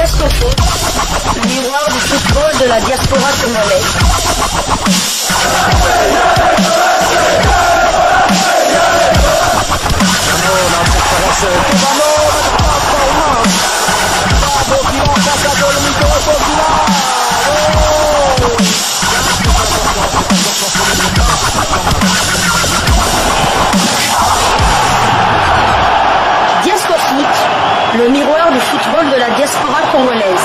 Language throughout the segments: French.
Diascofoot, miroir du football de la diaspora congolaise. Diascofoot, le miroir du football de la diaspora congolaise.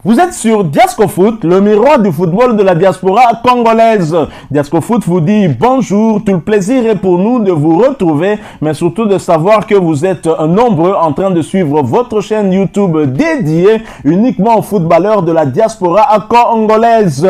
Vous êtes sur Diascofoot, le miroir du football de la diaspora congolaise. Diascofoot vous dit bonjour, tout le plaisir est pour nous de vous retrouver, mais surtout de savoir que vous êtes nombreux en train de suivre votre chaîne YouTube dédiée uniquement aux footballeurs de la diaspora congolaise.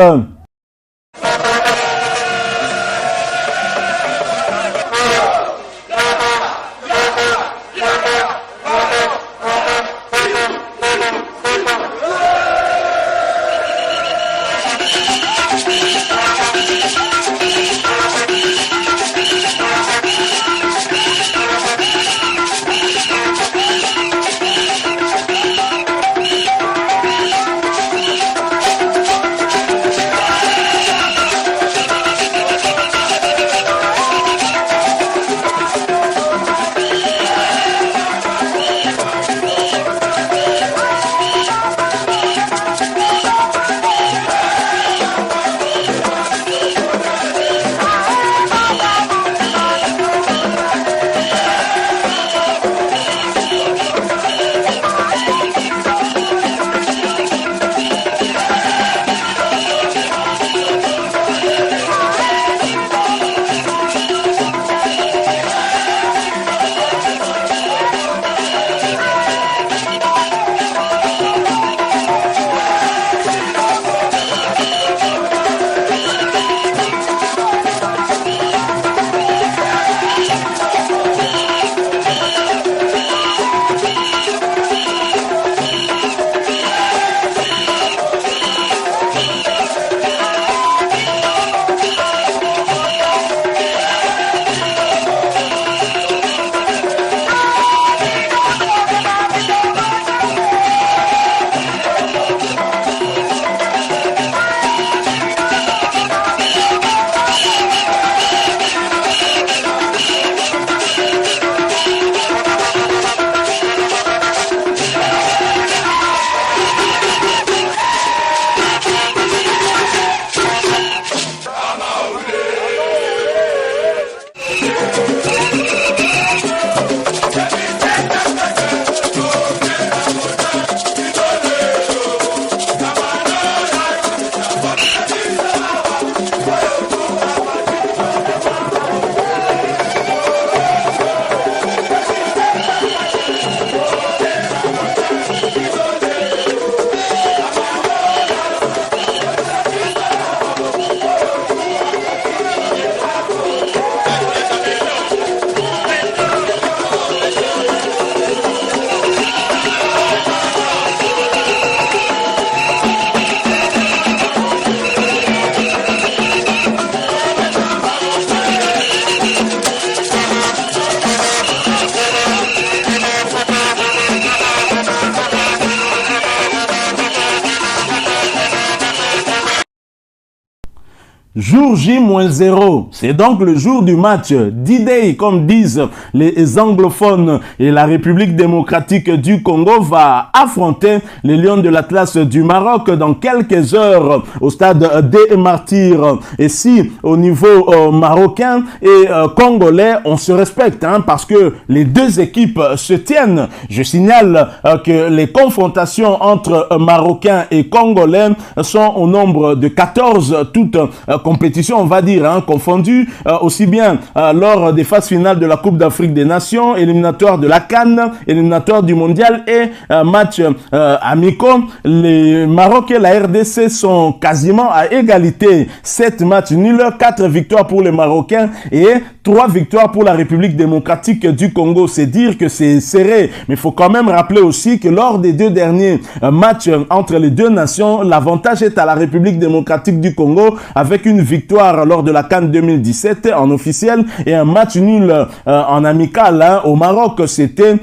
Jour J-0, c'est donc le jour du match. D-Day, comme disent les anglophones, et la République démocratique du Congo va affronter les Lions de l'Atlas du Maroc dans quelques heures au stade des Martyrs. Et si au niveau marocain et congolais, on se respecte, parce que les deux équipes se tiennent. Je signale que les confrontations entre Marocains et Congolais sont au nombre de 14, toutes compétitions, on va dire, confondues, aussi bien lors des phases finales de la Coupe d'Afrique des Nations, éliminatoire de la CAN, éliminatoire du Mondial et match amicaux. Les Maroc et la RDC sont quasiment à égalité. 7 matchs nuls, 4 victoires pour les Marocains et 3 victoires pour la République démocratique du Congo. C'est dire que c'est serré. Mais il faut quand même rappeler aussi que lors des 2 derniers matchs entre les deux nations, l'avantage est à la République démocratique du Congo avec une une victoire lors de la CAN 2017 en officiel et un match nul en amical hein, au Maroc. C'était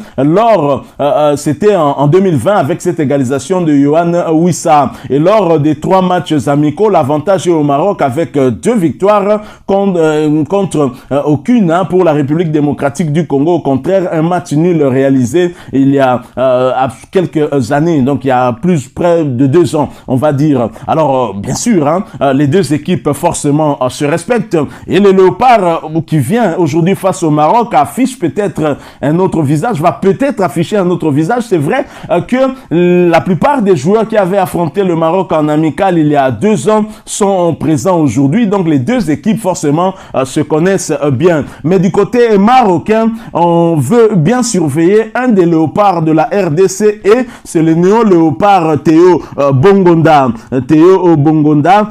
en 2020 avec cette égalisation de Yohan Wissa. Et lors des 3 matchs amicaux, l'avantage est au Maroc avec 2 victoires contre aucune hein, pour la République démocratique du Congo. Au contraire, un match nul réalisé il y a quelques années, donc il y a près de 2 ans, on va dire. Alors, bien sûr, hein, les 2 équipes forcément se respectent et le Léopard qui vient aujourd'hui face au Maroc affiche peut-être un autre visage, va peut-être afficher un autre visage. C'est vrai que la plupart des joueurs qui avaient affronté le Maroc en amical il y a 2 ans sont présents aujourd'hui, donc les 2 équipes forcément se connaissent bien. Mais du côté marocain, on veut bien surveiller un des léopards de la RDC et c'est le néo-léopard Théo Bongonda. Théo Bongonda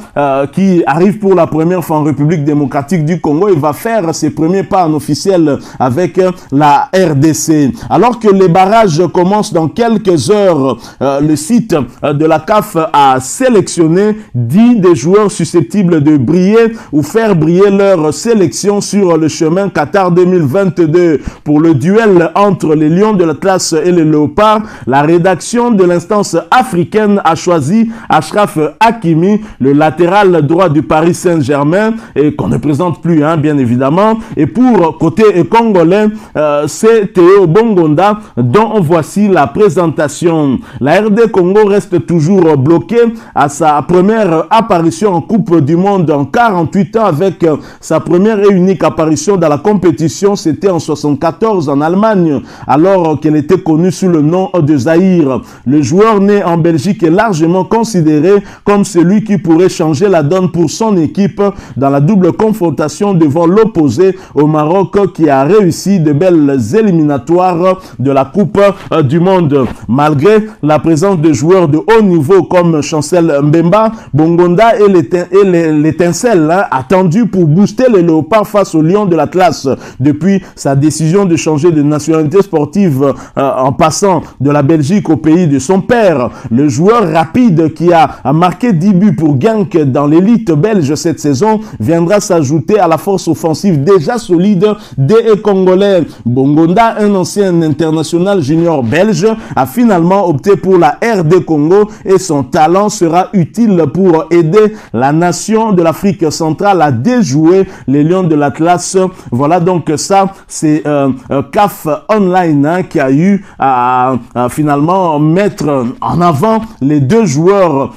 qui arrive pour la première fois en République démocratique du Congo. Il va faire ses premiers pas en officiel avec la RDC. Alors que les barrages commencent dans quelques heures, le site de la CAF a sélectionné 10 des joueurs susceptibles de briller ou faire briller leur sélection sur le chemin Qatar 2022. Pour le duel entre les Lions de l'Atlas et les Léopards, la rédaction de l'instance africaine a choisi Achraf Hakimi, le latéral droit du Paris Saint-Germain, et qu'on ne présente plus, hein, bien évidemment. Et pour côté congolais, c'est Théo Bongonda, dont voici la présentation. La RD Congo reste toujours bloquée à sa première apparition en Coupe du Monde en 48 ans, avec sa première et unique apparition dans la compétition. C'était en 74 en Allemagne, alors qu'elle était connue sous le nom de Zaïre. Le joueur né en Belgique est largement considéré comme celui qui pourrait changer la donne pour son équipe dans la double confrontation devant l'opposé au Maroc, qui a réussi de belles éliminatoires de la Coupe du Monde. Malgré la présence de joueurs de haut niveau comme Chancel Mbemba, Bongonda est l'étincelle hein, attendue pour booster les Léopards face aux Lions de l'Atlas. Depuis sa décision de changer de nationalité sportive en passant de la Belgique au pays de son père, le joueur rapide qui a marqué 10 buts pour Genk dans l'élite belge cette saison viendra s'ajouter à la force offensive déjà solide des Congolais. Bongonda, un ancien international junior belge, a finalement opté pour la RD Congo et son talent sera utile pour aider la nation de l'Afrique centrale à déjouer les Lions de l'Atlas. Voilà, donc ça c'est CAF Online hein, qui a eu à finalement mettre en avant les 2 joueurs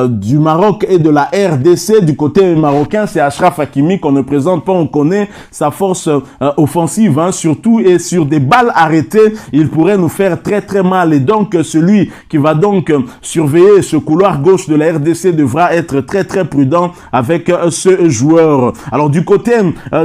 du Maroc et de la RDC. Du côté marocain, c'est Achraf Hakimi qu'on ne présente pas, on connaît sa force offensive hein, surtout, et sur des balles arrêtées, il pourrait nous faire très très mal. Et donc celui qui va donc surveiller ce couloir gauche de la RDC devra être très très prudent avec ce joueur. Alors du côté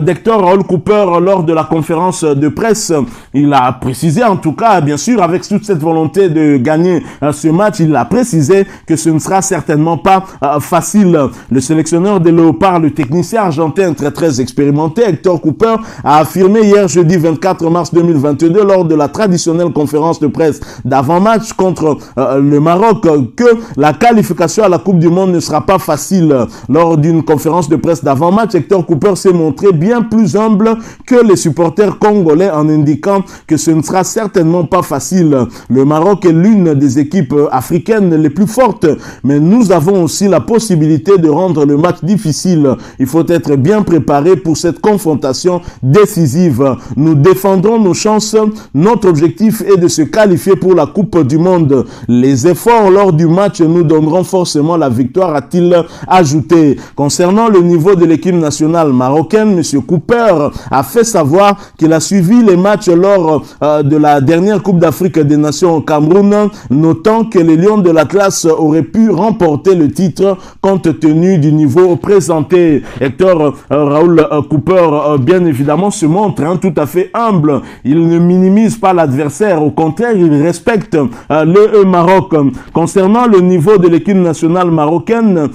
d'Hector Raoul Cooper, lors de la conférence de presse, il a précisé, en tout cas bien sûr avec toute cette volonté de gagner ce match, il a précisé que ce ne sera certainement pas facile. Le sélectionneur des Léopards, le technicien argentin très expérimenté Hector Cooper, a affirmé hier jeudi 24 mars 2022 lors de la traditionnelle conférence de presse d'avant-match contre le Maroc que la qualification à la Coupe du Monde ne sera pas facile. Lors d'une conférence de presse d'avant-match, Hector Cooper s'est montré bien plus humble que les supporters congolais en indiquant que ce ne sera certainement pas facile. Le Maroc est l'une des équipes africaines les plus fortes, mais nous avons aussi la possibilité de rendre le match difficile. Il faut être bien préparé pour cette confrontation décisive. Nous défendrons nos chances. Notre objectif est de se qualifier pour la Coupe du Monde. Les efforts lors du match nous donneront forcément la victoire, a-t-il ajouté. Concernant le niveau de l'équipe nationale marocaine, M. Cooper a fait savoir qu'il a suivi les matchs lors de la dernière Coupe d'Afrique des Nations au Cameroun, notant que les Lions de l'Atlas auraient pu remporter le titre compte tenu du niveau présenté. Hector Raoul Cooper, bien évidemment, se montre tout à fait humble. Il ne minimise pas l'adversaire, au contraire, il respecte le Maroc. Concernant le niveau de l'équipe nationale marocaine,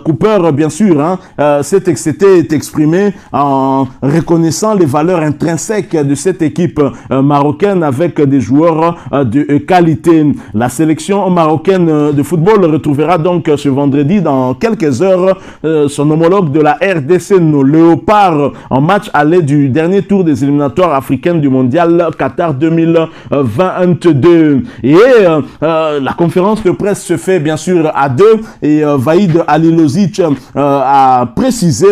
Cooper, bien sûr, s'était exprimé en reconnaissant les valeurs intrinsèques de cette équipe marocaine avec des joueurs de qualité. La sélection marocaine de football retrouvera donc ce vendredi dans quelques heures son homologue de la RDC, nos Léopards, en match aller du dernier tour des éliminatoires africaines du mondial Qatar 2022. Et la conférence de presse se fait bien sûr à deux, et Vaïd Halilović a précisé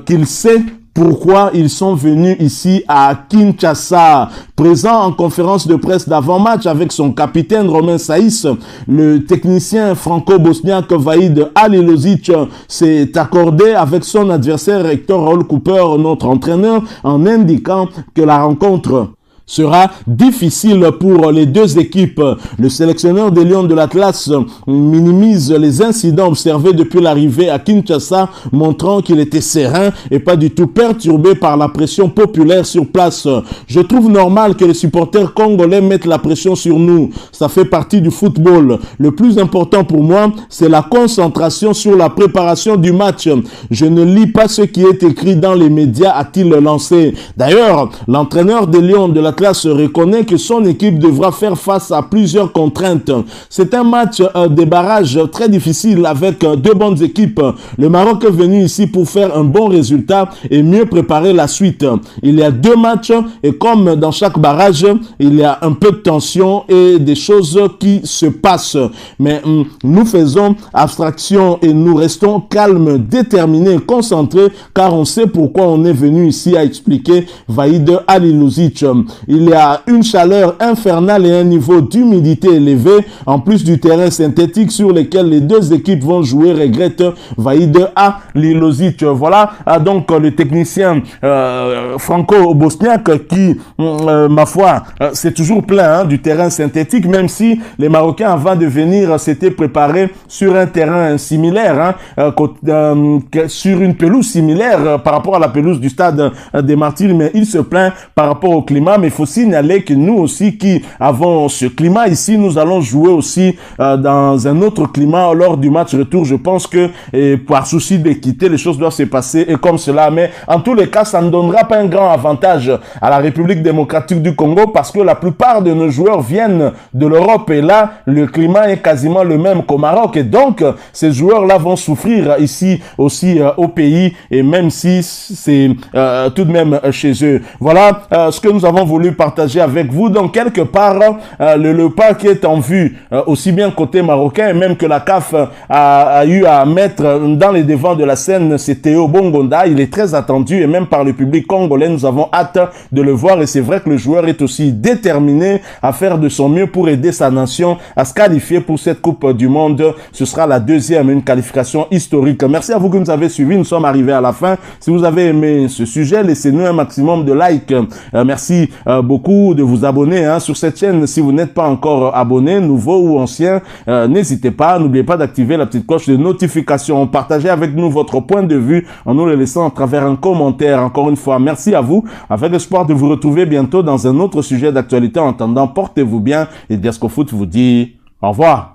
qu'il sait pourquoi ils sont venus ici à Kinshasa. Présent en conférence de presse d'avant-match avec son capitaine Romain Saïs, le technicien franco-bosniaque Vaïd Halilović s'est accordé avec son adversaire Hector Raúl Cooper, notre entraîneur, en indiquant que la rencontre sera difficile pour les deux équipes. Le sélectionneur des Lions de l'Atlas minimise les incidents observés depuis l'arrivée à Kinshasa, montrant qu'il était serein et pas du tout perturbé par la pression populaire sur place. Je trouve normal que les supporters congolais mettent la pression sur nous. Ça fait partie du football. Le plus important pour moi, c'est la concentration sur la préparation du match. Je ne lis pas ce qui est écrit dans les médias, a-t-il lancé. D'ailleurs, l'entraîneur des Lions de l'Atlas reconnaît que son équipe devra faire face à plusieurs contraintes. C'est un match des barrages très difficile avec deux bonnes équipes. Le Maroc est venu ici pour faire un bon résultat et mieux préparer la suite. Il y a deux matchs et comme dans chaque barrage, il y a un peu de tension et des choses qui se passent. Mais nous faisons abstraction et nous restons calmes, déterminés, concentrés car on sait pourquoi on est venu ici, a expliqué Vaïd Halilović. Il y a une chaleur infernale et un niveau d'humidité élevé, en plus du terrain synthétique sur lequel les deux équipes vont jouer, regrette Vaïd Halilović. Voilà donc le technicien franco-bosniaque qui, ma foi, c'est toujours plein du terrain synthétique, même si les Marocains, avant de venir, s'étaient préparés sur un terrain similaire, sur une pelouse similaire par rapport à la pelouse du stade des Martyrs, mais il se plaint par rapport au climat. Mais il faut signaler que nous aussi qui avons ce climat ici, nous allons jouer aussi dans un autre climat lors du match retour. Je pense que par souci d'équité, les choses doivent se passer et comme cela. Mais en tous les cas, ça ne donnera pas un grand avantage à la République démocratique du Congo parce que la plupart de nos joueurs viennent de l'Europe et là, le climat est quasiment le même qu'au Maroc. Et donc, ces joueurs-là vont souffrir ici aussi au pays et même si c'est tout de même chez eux. Voilà ce que nous avons voulu partager avec vous. Donc quelque part, le Léopard qui est en vue, aussi bien côté marocain et même que la CAF a eu à mettre dans les devants de la scène, c'est Théo Bongonda. Il est très attendu et même par le public congolais, nous avons hâte de le voir et c'est vrai que le joueur est aussi déterminé à faire de son mieux pour aider sa nation à se qualifier pour cette Coupe du Monde. Ce sera la deuxième, une qualification historique. Merci à vous que nous avez suivis. Nous sommes arrivés à la fin. Si vous avez aimé ce sujet, laissez-nous un maximum de likes. Merci beaucoup de vous abonner sur cette chaîne. Si vous n'êtes pas encore abonné, nouveau ou ancien, n'hésitez pas. N'oubliez pas d'activer la petite cloche de notification. Partagez avec nous votre point de vue en nous le laissant à travers un commentaire. Encore une fois, merci à vous. Avec l'espoir de vous retrouver bientôt dans un autre sujet d'actualité. En attendant, portez-vous bien et Diasco Foot vous dit au revoir.